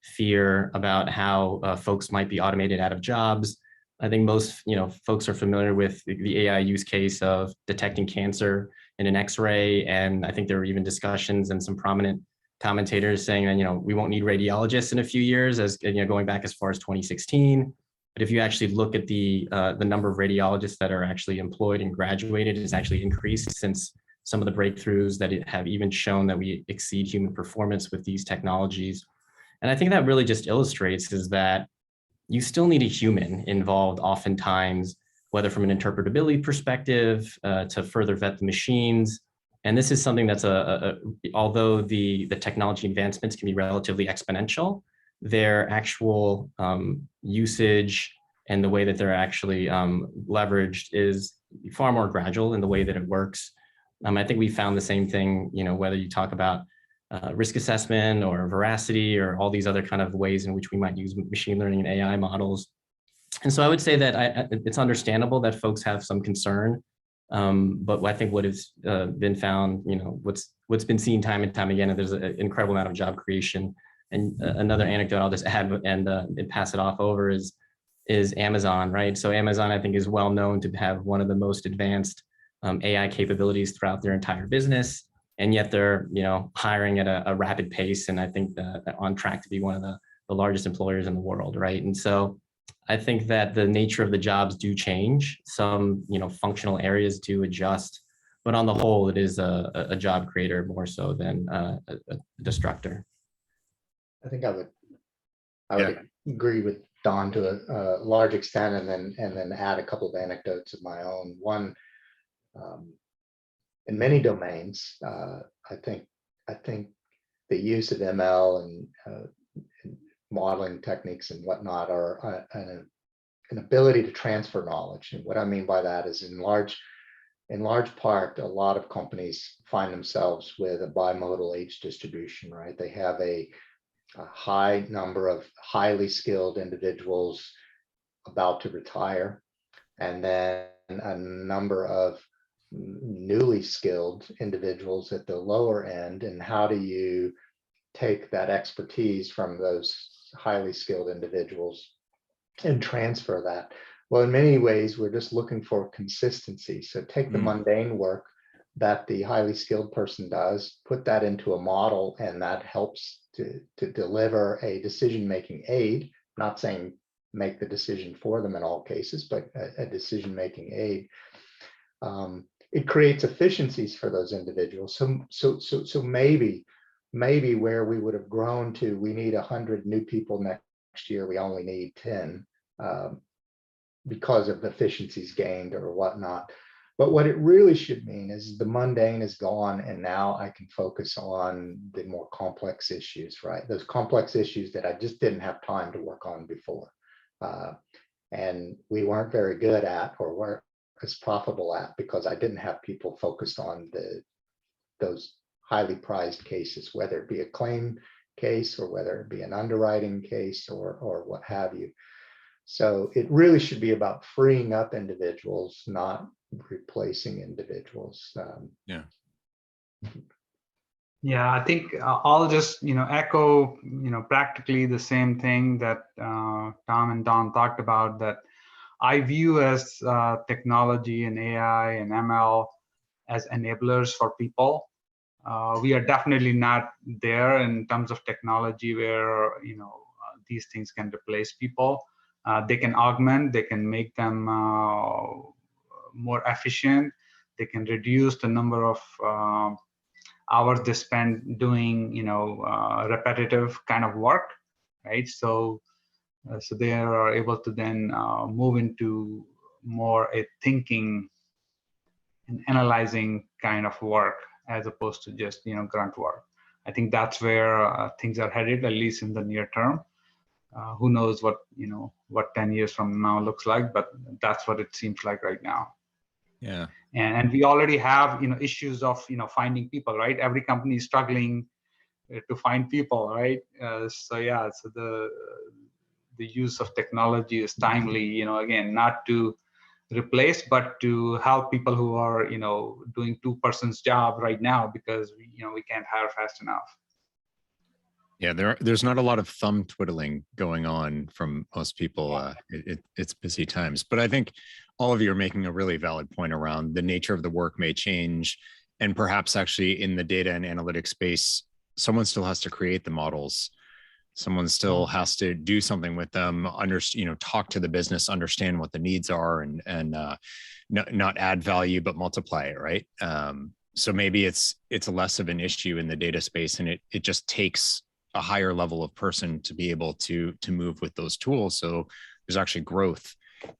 S2: fear about how folks might be automated out of jobs. I think most folks are familiar with the AI use case of detecting cancer in an X-ray, and I think there were even discussions and some prominent commentators saying that we won't need radiologists in a few years, as going back as far as 2016. But if you actually look at the number of radiologists that are actually employed and graduated, has actually increased since some of the breakthroughs that have even shown that we exceed human performance with these technologies. And I think that really just illustrates is that you still need a human involved oftentimes, whether from an interpretability perspective to further vet the machines. And this is something that's although the technology advancements can be relatively exponential, their actual usage and the way that they're actually leveraged is far more gradual in the way that it works. I think we found the same thing, whether you talk about risk assessment or veracity or all these other kind of ways in which we might use machine learning and AI models. And so I would say that it's understandable that folks have some concern, but I think what has been found, what's been seen time and time again, and there's an incredible amount of job creation. And another anecdote I'll just add and pass it off over is Amazon, right? So Amazon, I think, is well known to have one of the most advanced AI capabilities throughout their entire business. And yet they're, hiring at a rapid pace. And I think that they're on track to be one of the largest employers in the world, right? And so I think that the nature of the jobs do change. Some, functional areas do adjust, but on the whole, it is a job creator more so than a destructor.
S3: I think I would agree with Don to a large extent, and then add a couple of anecdotes of my own. One, in many domains, I think the use of ML and modeling techniques and whatnot are an an ability to transfer knowledge. And what I mean by that is in large part, a lot of companies find themselves with a bimodal age distribution, right? They have a high number of highly skilled individuals about to retire, and then a number of newly skilled individuals at the lower end. And how do you take that expertise from those highly skilled individuals and transfer that? Well, in many ways, we're just looking for consistency. So take the mundane work that the highly skilled person does, put that into a model, and that helps to deliver a decision-making aid. I'm not saying make the decision for them in all cases, but a decision-making aid. It creates efficiencies for those individuals. So maybe where we would have grown to, we need 100 new people next year, we only need 10. Because of efficiencies gained or whatnot. But what it really should mean is the mundane is gone, and now I can focus on the more complex issues, right? Those complex issues that I just didn't have time to work on before. And we weren't very good at or weren't as profitable at because I didn't have people focused on those highly prized cases, whether it be a claim case or whether it be an underwriting case or what have you. So it really should be about freeing up individuals, not replacing individuals.
S4: Yeah, I think I'll just echo practically the same thing that Tom and Don talked about, that I view as technology and AI and ML as enablers for people. We are definitely not there in terms of technology where these things can replace people. They can augment, they can make them more efficient, they can reduce the number of hours they spend doing repetitive kind of work, right? So they are able to then move into more a thinking and analyzing kind of work as opposed to just grunt work. I think that's where things are headed, at least in the near term. Who knows what 10 years from now looks like, but that's what it seems like right now.
S1: Yeah.
S4: And we already have issues of finding people, right? Every company is struggling to find people, right? So the use of technology is timely, again, not to replace, but to help people who are doing 2 persons job right now because we can't hire fast enough.
S1: Yeah, there's not a lot of thumb twiddling going on from most people. It's busy times, but I think all of you are making a really valid point around the nature of the work may change, and perhaps actually in the data and analytics space, someone still has to create the models. Someone still has to do something with them, talk to the business, understand what the needs are, and not add value but multiply it, right? So maybe it's less of an issue in the data space, and it just takes a higher level of person to be able to move with those tools. So there's actually growth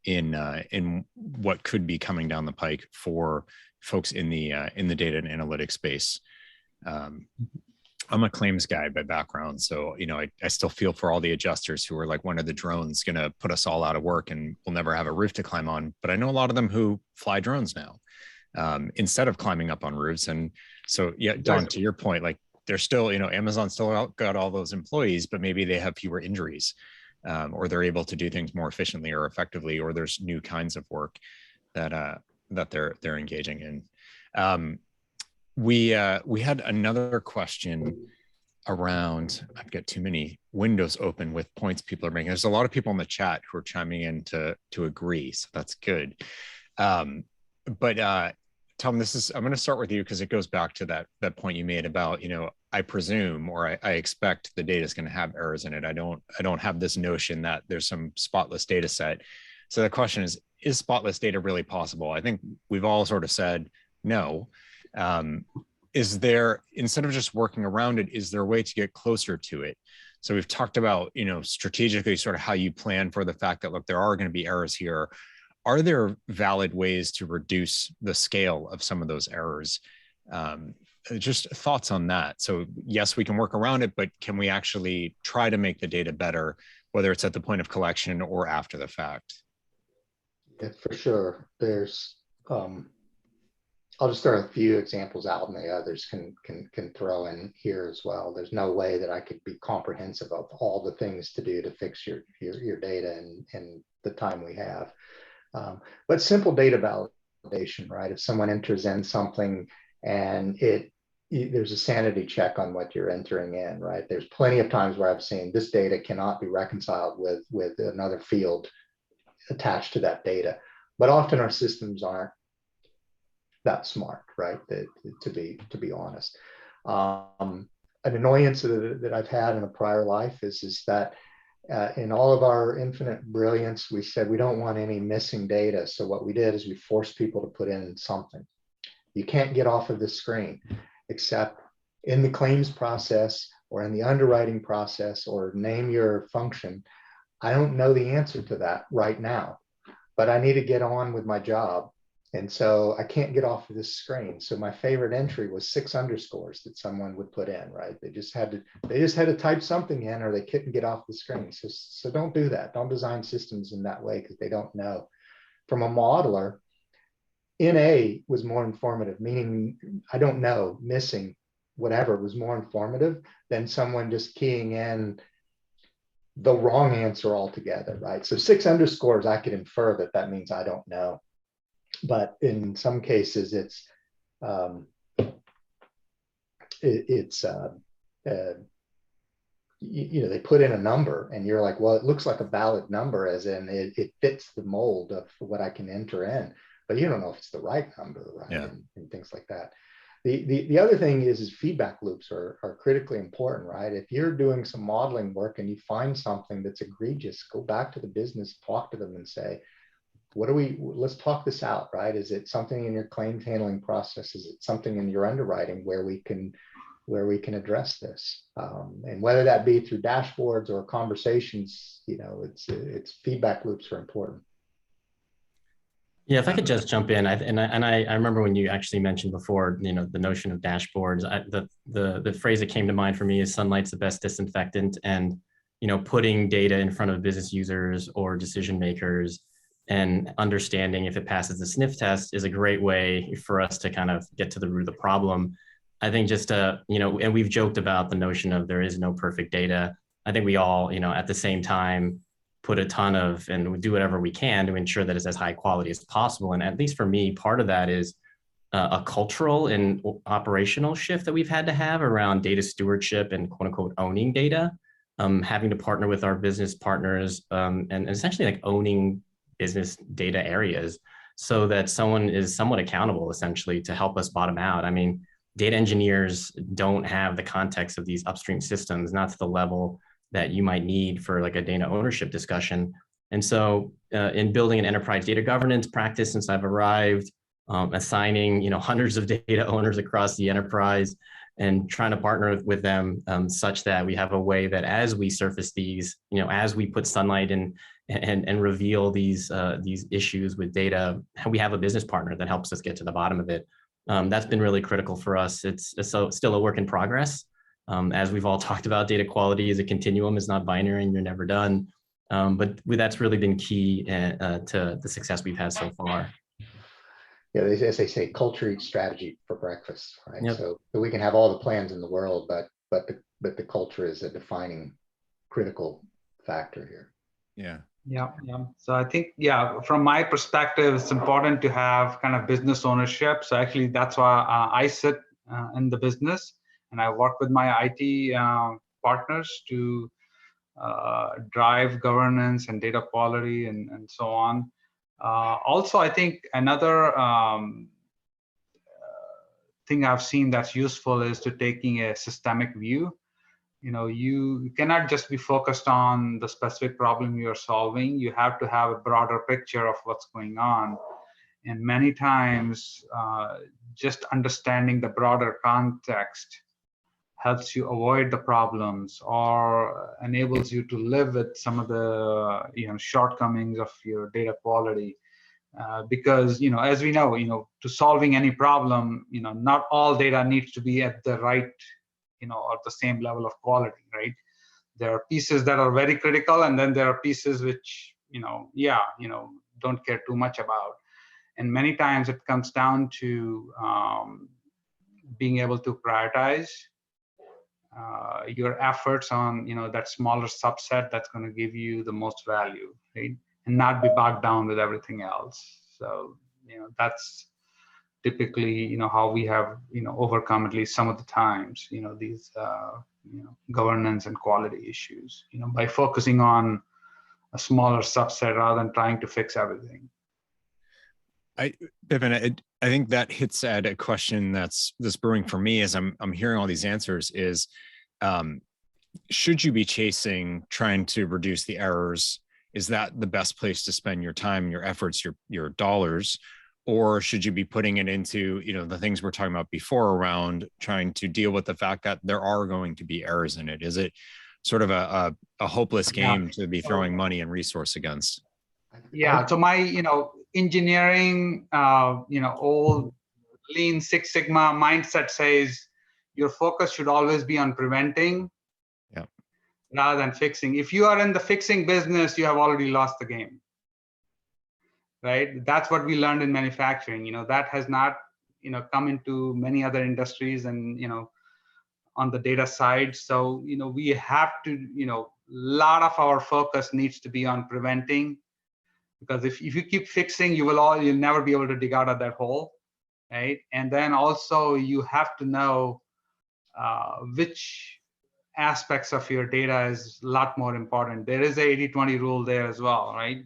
S1: in what could be coming down the pike for folks in the data and analytics space. I'm a claims guy by background, so I still feel for all the adjusters who are like, when are the drones going to put us all out of work and we'll never have a roof to climb on? But I know a lot of them who fly drones now instead of climbing up on roofs. And so, yeah, Don, to your point, like they're still, Amazon still got all those employees, but maybe they have fewer injuries, or they're able to do things more efficiently or effectively, or there's new kinds of work that they're engaging in. We had another question around, I've got too many windows open with points people are making. There's a lot of people in the chat who are chiming in to agree, so that's good. But Tom, I'm going to start with you because it goes back to that point you made about, I presume, or I expect the data is going to have errors in it. I don't have this notion that there's some spotless data set. So the question is spotless data really possible? I think we've all sort of said no. Is there, instead of just working around it, is there a way to get closer to it? So we've talked about, strategically sort of how you plan for the fact that, look, there are going to be errors here. Are there valid ways to reduce the scale of some of those errors? Just thoughts on that. So yes, we can work around it, but can we actually try to make the data better, whether it's at the point of collection or after the fact?
S3: Yeah, for sure. There's, I'll just throw a few examples out, and the others can throw in here as well. There's no way that I could be comprehensive of all the things to do to fix your data in the time we have. But simple data validation, right? If someone enters in something and there's a sanity check on what you're entering in, right? There's plenty of times where I've seen this data cannot be reconciled with another field attached to that data. But often our systems aren't that smart, right? To be honest. An annoyance that I've had in a prior life is that in all of our infinite brilliance, we said we don't want any missing data. So what we did is we forced people to put in something. You can't get off of this screen except in the claims process or in the underwriting process, or name your function. I don't know the answer to that right now, but I need to get on with my job. And so I can't get off of this screen. So my favorite entry was 6 underscores that someone would put in, right? They just had to type something in, or they couldn't get off the screen. So don't do that. Don't design systems in that way, because they don't know. From a modeler, NA was more informative, meaning I don't know, missing whatever was more informative than someone just keying in the wrong answer altogether, right? So 6 underscores, I could infer that means I don't know. But in some cases, they put in a number and you're like, well, it looks like a valid number, as in it fits the mold of what I can enter in, but you don't know if it's the right number, right?
S1: Yeah.
S3: And things like that. The other thing is feedback loops are critically important, right? If you're doing some modeling work and you find something that's egregious, go back to the business, talk to them and say, let's talk this out, right? Is it something in your claims handling process? Is it something in your underwriting where we can address this? And whether that be through dashboards or conversations, it's feedback loops are important.
S2: Yeah, if I could just jump in, I remember when you actually mentioned before, the notion of dashboards. The phrase that came to mind for me is sunlight's the best disinfectant, and putting data in front of business users or decision makers and understanding if it passes the sniff test is a great way for us to kind of get to the root of the problem. I think just and we've joked about the notion of there is no perfect data. I think we all, at the same time, put a ton of, and we do whatever we can to ensure that it's as high quality as possible. And at least for me, part of that is a cultural and operational shift that we've had to have around data stewardship and quote unquote owning data, having to partner with our business partners and essentially like owning business data areas so that someone is somewhat accountable essentially to help us bottom out. I mean, data engineers don't have the context of these upstream systems, not to the level that you might need for like a data ownership discussion. And so in building an enterprise data governance practice since I've arrived, assigning hundreds of data owners across the enterprise and trying to partner with them such that we have a way that as we surface these, as we put sunlight in and reveal these issues with data, we have a business partner that helps us get to the bottom of it. That's been really critical for us. It's still a work in progress. As we've all talked about, data quality is a continuum, it's not binary and you're never done. But that's really been key to the success we've had so far.
S3: Yeah, as they say, culture eats strategy for breakfast, right?
S2: Yep.
S3: So we can have all the plans in the world, but the culture is a defining critical factor here.
S1: Yeah.
S4: Yeah. So I think, from my perspective, it's important to have kind of business ownership. So actually, that's why I sit in the business and I work with my IT partners to drive governance and data quality and so on. Also, I think another thing I've seen that's useful is to taking a systemic view. You cannot just be focused on the specific problem you're solving. You have to have a broader picture of what's going on. And many times, just understanding the broader context helps you avoid the problems or enables you to live with some of the shortcomings of your data quality. Because as we know, to solving any problem, not all data needs to be at the right or the same level of quality, right? There are pieces that are very critical, and then there are pieces which don't care too much about. And many times it comes down to being able to prioritize your efforts on that smaller subset that's going to give you the most value, right? And not be bogged down with everything else. So that's typically how we have overcome, at least some of the times, these governance and quality issues, by focusing on a smaller subset rather than trying to fix everything.
S1: Vipin, I think that hits at a question that's brewing for me as I'm hearing all these answers is, should you be trying to reduce the errors? Is that the best place to spend your time, your efforts, your dollars? Or should you be putting it into, the things we're talking about before around trying to deal with the fact that there are going to be errors in it? Is it sort of a hopeless game to be throwing money and resource against?
S4: Yeah, so my, engineering, old Lean Six Sigma mindset says your focus should always be on preventing rather than fixing. If you are in the fixing business, you have already lost the game, right? That's what we learned in manufacturing. That has not, come into many other industries and, on the data side. So, we have to, a lot of our focus needs to be on preventing, because if you keep fixing, you'll never be able to dig out of that hole, right? And then also you have to know which aspects of your data is a lot more important. There is a 80-20 rule there as well, right?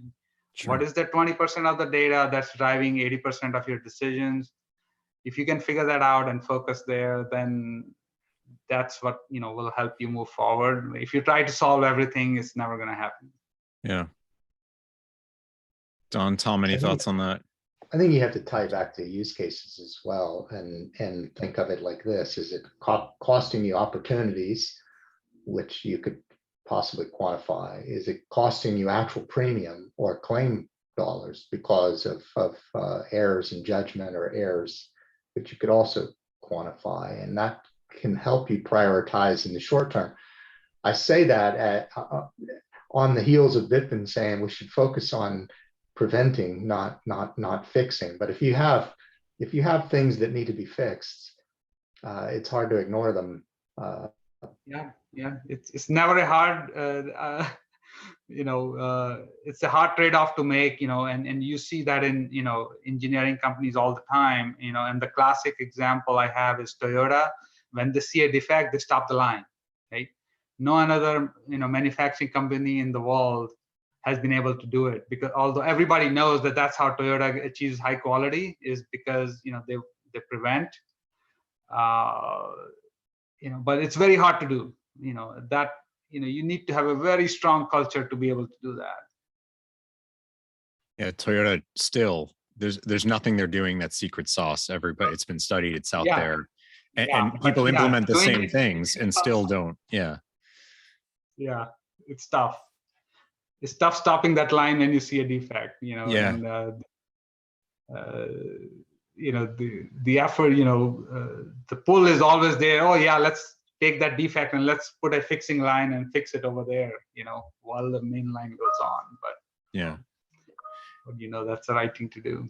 S4: Sure. What is the 20% of the data that's driving 80% of your decisions? If you can figure that out and focus there, then that's what will help you move forward. If you try to solve everything, it's never going to happen.
S1: Yeah. Don, Tom, any thoughts on that?
S3: I think you have to tie back to use cases as well, and think of it like this: is it costing you opportunities, which you could possibly quantify? Is it costing you actual premium or claim dollars because of errors in judgment or errors, which you could also quantify, and that can help you prioritize in the short term. I say that on the heels of Vipin saying we should focus on preventing, not fixing. But if you have things that need to be fixed, it's hard to ignore them.
S4: Yeah, it's never a hard, it's a hard trade-off to make, and you see that in engineering companies all the time, and the classic example I have is Toyota. When they see a defect, they stop the line, right? No another manufacturing company in the world has been able to do it, because although everybody knows that that's how Toyota achieves high quality, is because they prevent, but it's very hard to do. You need to have a very strong culture to be able to do that.
S1: Yeah, Toyota still, there's nothing they're doing that's secret sauce. Everybody, it's been studied, it's out there, and people implement the same things and still don't. Yeah,
S4: it's tough. It's tough stopping that line when you see a defect, and the effort, the pull is always there. Oh yeah, let's take that defect and let's put a fixing line and fix it over there, while the main line goes on. But that's the right thing to do.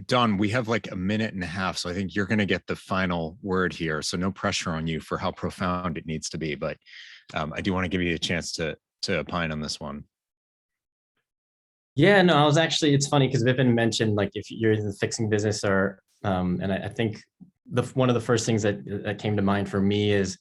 S1: Don, we have like a minute and a half, so I think you're going to get the final word here. So no pressure on you for how profound it needs to be, but I do want to give you a chance to opine on this one.
S2: Yeah, no, it's funny because Vipin mentioned, like, if you're in the fixing business, or and I think one of the first things that came to mind for me is,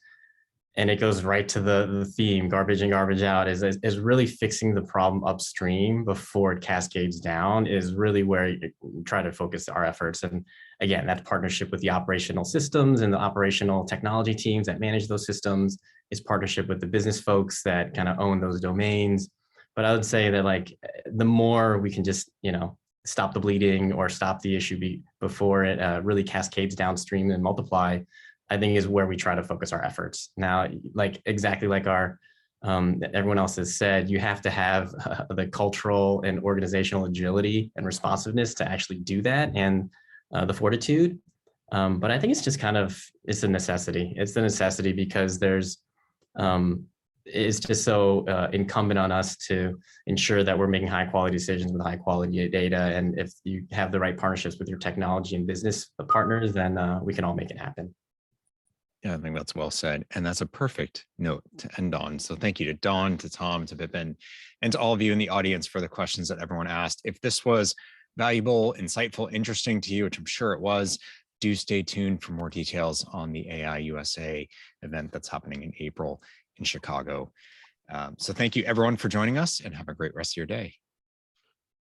S2: and it goes right to the theme, garbage in, garbage out, is really fixing the problem upstream before it cascades down is really where you try to focus our efforts. And again, that partnership with the operational systems and the operational technology teams that manage those systems, is partnership with the business folks that kind of own those domains. But I would say that, like, the more we can just, stop the bleeding or stop the issue before it really cascades downstream and multiply, I think is where we try to focus our efforts. Now, like, exactly like everyone else has said, you have to have the cultural and organizational agility and responsiveness to actually do that, and the fortitude. But I think it's just it's a necessity. It's the necessity because there's, it's just so incumbent on us to ensure that we're making high quality decisions with high quality data. And if you have the right partnerships with your technology and business partners, then we can all make it happen.
S1: Yeah, I think that's well said. And that's a perfect note to end on. So thank you to Dawn, to Tom, to Vipin, and to all of you in the audience for the questions that everyone asked. If this was valuable, insightful, interesting to you, which I'm sure it was, do stay tuned for more details on the AI USA event that's happening in April in Chicago. So thank you everyone for joining us, and have a great rest of your day.